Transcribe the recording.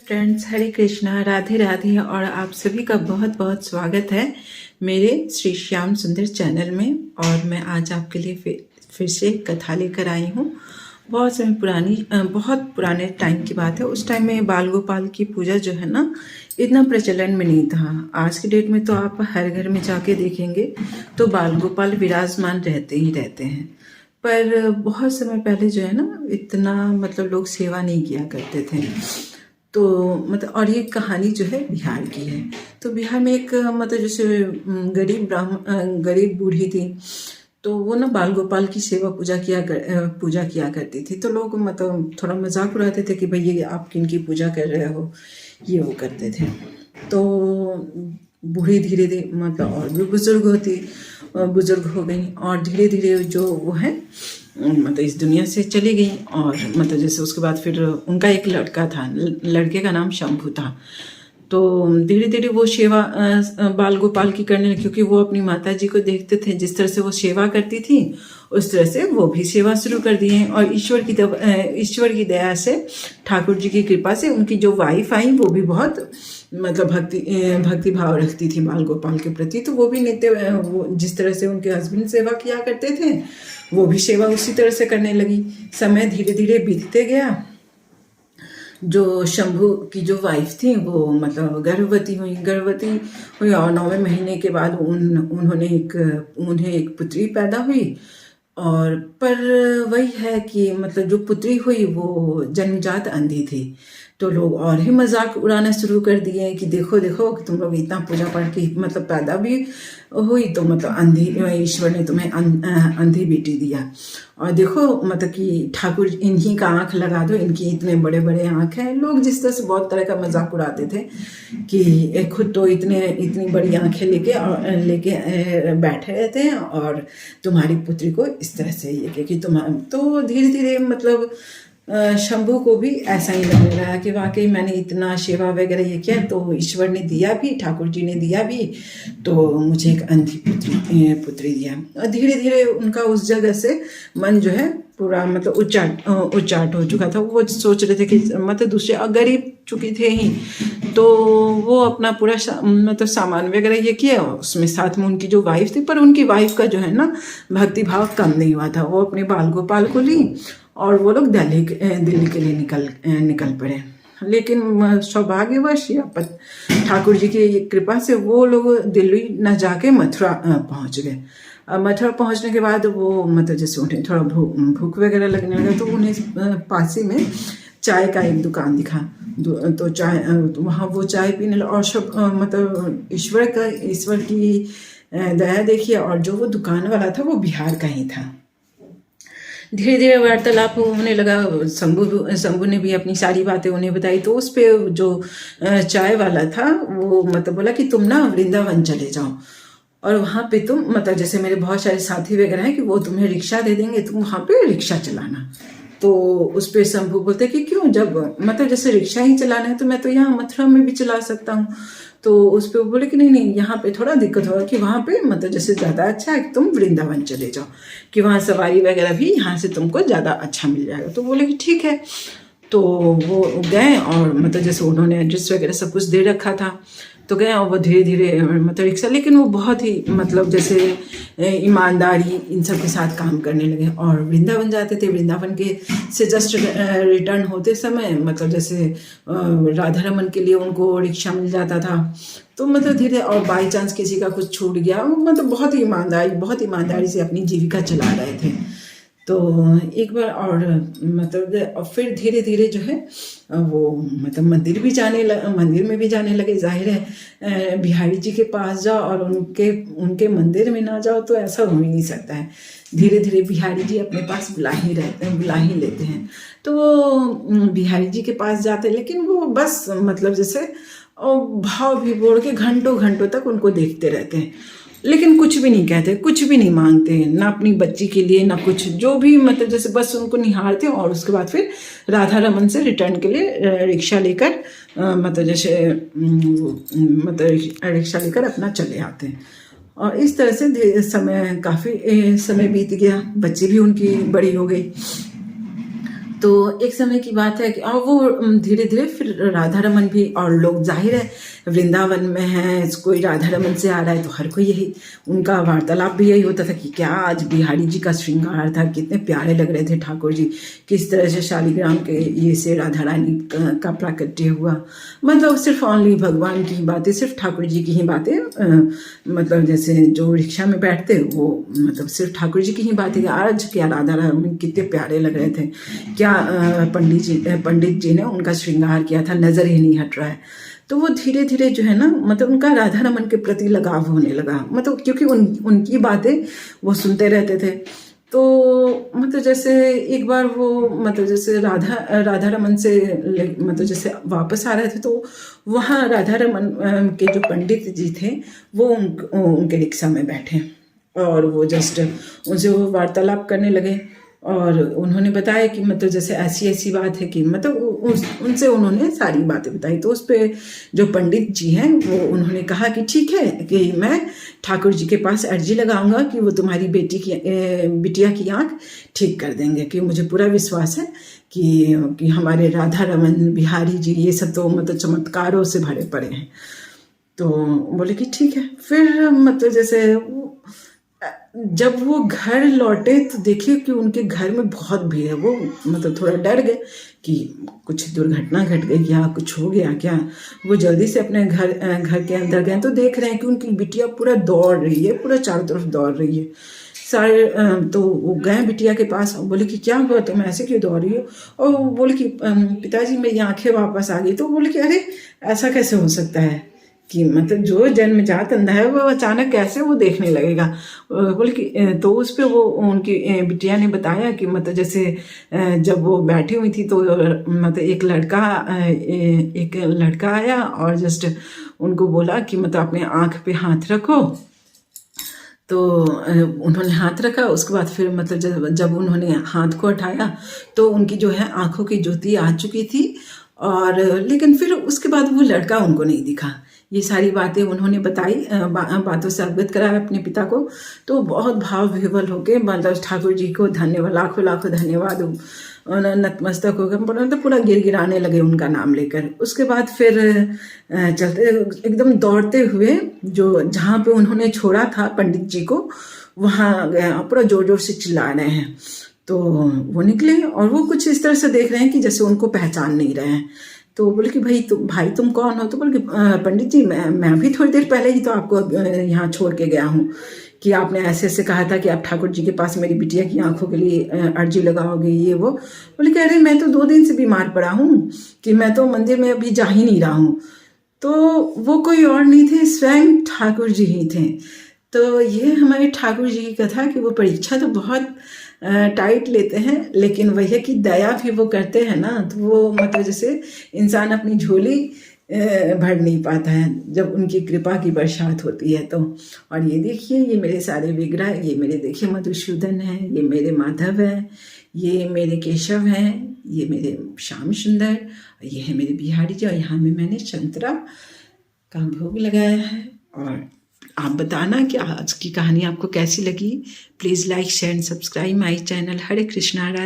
Friends, हरे कृष्णा, राधे राधे। और आप सभी का बहुत बहुत स्वागत है मेरे श्री श्याम सुंदर चैनल में। और मैं आज आपके लिए फिर से कथा लेकर आई हूँ। बहुत समय बहुत पुराने टाइम की बात है। उस टाइम में बाल गोपाल की पूजा जो है ना, इतना प्रचलन में नहीं था। आज के डेट में तो आप हर घर में जाके देखेंगे तो बाल गोपाल विराजमान रहते ही रहते हैं। पर बहुत समय पहले जो है ना, इतना मतलब लोग सेवा नहीं किया करते थे। तो मतलब, और ये कहानी जो है बिहार की है। तो बिहार में एक मतलब जैसे गरीब बूढ़ी थी। तो वो ना बाल गोपाल की सेवा पूजा किया करती थी। तो लोग मतलब थोड़ा मजाक उड़ाते थे कि भाई ये आप किन की पूजा कर रहे हो, ये वो करते थे। तो बूढ़ी धीरे धीरे मतलब और भी बुजुर्ग हो गई और धीरे धीरे जो वो है मतलब इस दुनिया से चली गई। और मतलब जैसे उसके बाद फिर उनका एक लड़का था, लड़के का नाम शंभू था। तो धीरे धीरे वो सेवा बाल गोपाल की करने लगी, क्योंकि वो अपनी माता जी को देखते थे जिस तरह से वो सेवा करती थी, उस तरह से वो भी सेवा शुरू कर दिए। और ईश्वर की दया से, ठाकुर जी की कृपा से उनकी जो वाइफ आई वो भी बहुत मतलब भक्ति भाव रखती थी बाल गोपाल के प्रति। तो वो भी वो जिस तरह से उनके हस्बैंड सेवा किया करते थे, वो भी सेवा उसी तरह से करने लगी। समय धीरे धीरे बीतते गया। जो शंभू की जो वाइफ थी वो मतलब गर्भवती हुई और 9वें महीने के बाद उन्हें एक पुत्री पैदा हुई। और पर वही है कि मतलब जो पुत्री हुई वो जन्मजात अंधी थी। तो लोग और ही मजाक उड़ाना शुरू कर दिए कि देखो देखो तुम लोग इतना पूजा पाठ की मतलब पैदा भी हुई तो मतलब अंधी, ईश्वर ने तुम्हें अंधी बेटी दिया। और देखो मतलब कि ठाकुर इन्हीं का आंख लगा दो, इनकी इतने बड़े बड़े आंख हैं। लोग जिस तरह से बहुत तरह का मजाक उड़ाते थे कि खुद तो इतनी बड़ी आंखें लेके बैठे रहते हैं और तुम्हारी पुत्री को इस तरह से ये कि तो धीरे धीरे मतलब शंभू को भी ऐसा ही लगने लगा कि वाकई मैंने इतना सेवा वगैरह ये किया तो ईश्वर ने दिया भी, ठाकुर जी ने दिया भी, तो मुझे एक अंधी पुत्री दिया। और धीरे धीरे उनका उस जगह से मन जो है पूरा मतलब उच्चाट हो चुका था। वो सोच रहे थे कि मतलब दूसरे गरीब चुके थे ही, तो वो अपना पूरा मतलब सामान वगैरह ये किया, उसमें साथ में उनकी जो वाइफ थी। पर उनकी वाइफ का जो है ना भक्ति भाव कम नहीं हुआ था। वो अपने बाल गोपाल को ली और वो लोग दिल्ली के लिए निकल पड़े। लेकिन सौभाग्यवश या ठाकुर जी की कृपा से वो लोग दिल्ली न जाके मथुरा पहुंच गए। मथुरा पहुंचने के बाद वो मतलब जैसे उन्हें थोड़ा भूख वगैरह लगने लगा, तो उन्हें पास ही में चाय का एक दुकान दिखा। तो वहाँ वो चाय पीने लगा और सब मतलब ईश्वर की दया देखिए। और जो वो दुकान वाला था वो बिहार का ही था। धीरे धीरे वार्तालाप होने लगा। शंभू ने भी अपनी सारी बातें उन्हें बताई। तो उस पे जो चाय वाला था वो मतलब बोला कि तुम ना वृंदावन चले जाओ और वहाँ पे तुम मतलब जैसे मेरे बहुत सारे साथी वगैरह हैं कि वो तुम्हें रिक्शा दे देंगे, तुम वहाँ पे रिक्शा चलाना। तो उस पे शंभू बोलते कि क्यों, जब मतलब जैसे रिक्शा ही चलाना है तो मैं तो यहाँ मथुरा में भी चला सकता हूँ। तो उस पर बोले कि नहीं यहाँ पे थोड़ा दिक्कत होगा, कि वहाँ पे मतलब जैसे ज़्यादा अच्छा है कि तुम वृंदावन चले जाओ, कि वहाँ सवारी वगैरह भी यहाँ से तुमको ज़्यादा अच्छा मिल जाएगा। तो बोले कि ठीक है। तो वो गए और मतलब जैसे उन्होंने एड्रेस वगैरह सब कुछ दे रखा था, तो गए और वो धीरे धीरे मतलब रिक्शा, लेकिन वो बहुत ही मतलब जैसे ईमानदारी इन सब के साथ काम करने लगे और वृंदावन जाते थे। वृंदावन के से जस्ट रिटर्न होते समय मतलब जैसे राधा रमन के लिए उनको रिक्शा मिल जाता था। तो मतलब धीरे और बाई चांस किसी का कुछ छूट गया, मतलब बहुत ईमानदारी से अपनी जीविका चला रहे थे। तो एक बार और मतलब और फिर धीरे धीरे जो है वो मतलब मंदिर में भी जाने लगे। जाहिर है बिहारी जी के पास जाओ और उनके मंदिर में ना जाओ तो ऐसा हो ही नहीं सकता है। धीरे धीरे बिहारी जी अपने पास बुला ही लेते हैं। तो वो बिहारी जी के पास जाते, लेकिन वो बस मतलब जैसे भाव भी बोल के घंटों तक उनको देखते रहते हैं, लेकिन कुछ भी नहीं कहते, कुछ भी नहीं मांगते, ना अपनी बच्ची के लिए ना कुछ, जो भी मतलब जैसे बस उनको निहारते। और उसके बाद फिर राधा रमन से रिटर्न के लिए रिक्शा लेकर मतलब जैसे मतलब रिक्शा लेकर अपना चले आते हैं। और इस तरह से काफ़ी समय बीत गया। बच्ची भी उनकी बड़ी हो गई। तो एक समय की बात है कि और वो धीरे धीरे फिर राधा रमन भी, और लोग जाहिर है वृंदावन में हैं, कोई राधा रमन से आ रहा है तो हर कोई यही उनका वार्तालाप भी यही होता था कि क्या आज बिहारी जी का श्रृंगार था, कितने प्यारे लग रहे थे ठाकुर जी, किस तरह से शालिग्राम के ये से राधा रानी का प्राकट्य हुआ। मतलब सिर्फ ओनली भगवान की ही बातें, सिर्फ ठाकुर जी की ही बातें, मतलब जैसे जो रिक्शा में बैठते वो मतलब सिर्फ ठाकुर जी की ही बातें, आज क्या राधा रानी कितने प्यारे लग रहे थे, क्या पंडित जी ने उनका श्रृंगार किया था, नजर ही नहीं हट रहा है। तो वो धीरे धीरे जो है ना, मतलब उनका राधा रमन के प्रति लगाव होने लगा, मतलब क्योंकि उनकी बातें वो सुनते रहते थे। तो मतलब जैसे एक बार वो मतलब जैसे राधा रमन से मतलब जैसे वापस आ रहे थे, तो वहाँ राधा रमन के जो पंडित जी थे वो उनके रिक्शा में बैठे और वो जस्ट उनसे वो वार्तालाप करने लगे और उन्होंने बताया कि मतलब जैसे ऐसी ऐसी बात है कि मतलब उनसे उन्होंने सारी बातें बताई। तो उस पर जो पंडित जी हैं वो उन्होंने कहा कि ठीक है कि मैं ठाकुर जी के पास अर्जी लगाऊंगा कि वो तुम्हारी बिटिया की आँख ठीक कर देंगे, कि मुझे पूरा विश्वास है कि हमारे राधा रमन बिहारी जी ये सब तो मतलब चमत्कारों से भरे पड़े हैं। तो बोले कि ठीक है। फिर मतलब जैसे जब वो घर लौटे तो देखिए कि उनके घर में बहुत भीड़ है। वो मतलब थोड़ा डर गए कि कुछ दुर्घटना घट गई क्या, कुछ हो गया क्या। वो जल्दी से अपने घर के अंदर गए तो देख रहे हैं कि उनकी बिटिया पूरा दौड़ रही है, पूरा चारों तरफ दौड़ रही है सारे। तो वो गए बिटिया के पास, बोले कि क्या हुआ, तुम ऐसे क्यों दौड़ रही हो। और वो बोले कि पिताजी मेरी आंखें वापस आ गई। तो बोले कि अरे ऐसा कैसे हो सकता है कि मतलब जो जन्मजात अंधा है वो अचानक कैसे वो देखने लगेगा। बोले कि तो उस पर वो उनकी बिटिया ने बताया कि मतलब जैसे जब वो बैठी हुई थी तो मतलब एक लड़का आया और जस्ट उनको बोला कि मतलब अपने आँख पे हाथ रखो। तो उन्होंने हाथ रखा, उसके बाद फिर मतलब जब उन्होंने हाथ को उठाया तो उनकी जो है आँखों की ज्योति आ चुकी थी। और लेकिन फिर उसके बाद वो लड़का उनको नहीं दिखा। ये सारी बातें उन्होंने बताई, बातों से अवगत कराया अपने पिता को। तो बहुत भाव विह्वल होके मतलब ठाकुर जी को धन्यवाद, लाखों लाखों धन्यवाद, नतमस्तक हो गए, मतलब पूरा गिड़गिड़ाने लगे उनका नाम लेकर। उसके बाद फिर चलते एकदम दौड़ते हुए जो जहाँ पे उन्होंने छोड़ा था पंडित जी को, वहाँ गया, पूरा जोर जोर से चिल्ला रहे हैं। तो वो निकले और वो कुछ इस तरह से देख रहे हैं कि जैसे उनको पहचान नहीं रहे हैं। तो बोले कि भाई तुम कौन हो। तो बोले कि पंडित जी मैं अभी थोड़ी देर पहले ही तो आपको यहाँ छोड़ के गया हूँ कि आपने ऐसे ऐसे कहा था कि आप ठाकुर जी के पास मेरी बिटिया की आंखों के लिए अर्जी लगाओगे ये वो। बोले कि अरे मैं तो 2 दिन से बीमार पड़ा हूँ कि मैं तो मंदिर में अभी जा ही नहीं रहा हूँ। तो वो कोई और नहीं थे, स्वयं ठाकुर जी ही थे। तो ये हमारे ठाकुर जी की कथा कि वो परीक्षा तो बहुत टाइट लेते हैं, लेकिन वही है कि दया भी वो करते हैं ना। तो वो मतलब जैसे इंसान अपनी झोली भर नहीं पाता है जब उनकी कृपा की बरसात होती है। तो और ये देखिए ये मेरे सारे विग्रह, ये मेरे देखिए मधुसूदन है, ये मेरे माधव है, ये मेरे केशव हैं, ये मेरे श्याम सुंदर, ये है मेरे बिहारी जी। और यहाँ में मैंने संतरा का भोग लगाया है। और आप बताना कि आज की कहानी आपको कैसी लगी। Please like share and subscribe my channel. Hare Krishna.